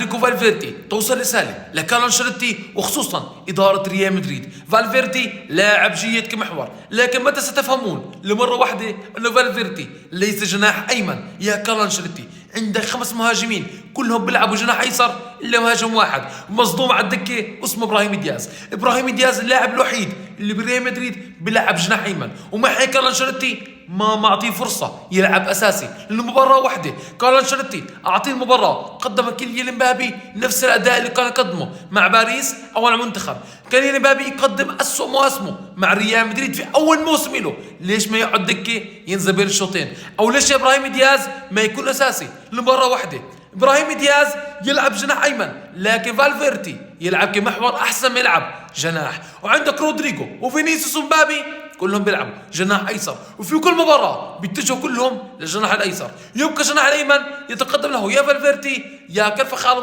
فيدريكو فالفيردي توصل رسالة لكارلو أنشيلوتي وخصوصا إدارة ريال مدريد. فالفيردي لاعب جيد كمحور، لكن متى ستفهمون لمرة واحدة أنه فالفيردي ليس جناح أيمن يا كارلو أنشيلوتي؟ عندك 5 مهاجمين كلهم بيلعبوا جناح ايسر الا مهاجم واحد مصدوم على الدكه اسمه ابراهيم دياز. ابراهيم دياز اللاعب الوحيد اللي بريال مدريد بيلعب جناح ايمن، ومع هيك كارلو أنشيلوتي ما معطيه فرصه يلعب اساسي لانه مباراه واحده. كارلو أنشيلوتي اعطيه المباراه قدم كيليان امبابي نفس الاداء اللي كان يقدمه مع باريس او مع المنتخب. كيليان امبابي يقدم اسوء مواسمه مع ريال مدريد في اول موسم له، ليش ما يقعد دكه ينزل بين الشوطين؟ او ليش ابراهيم دياز ما يكون اساسي لمباراه واحده؟ ابراهيم دياز يلعب جناح ايمن، لكن فالفيردي يلعب كمحور احسن ما يلعب جناح. وعندك رودريجو وفينيسيوس ومبابي كلهم بيلعبوا جناح ايسر، وفي كل مباراه بيتجهوا كلهم للجناح الايسر. يبقى الجناح الايمن يتقدم له يا فالفيردي يا كرفخال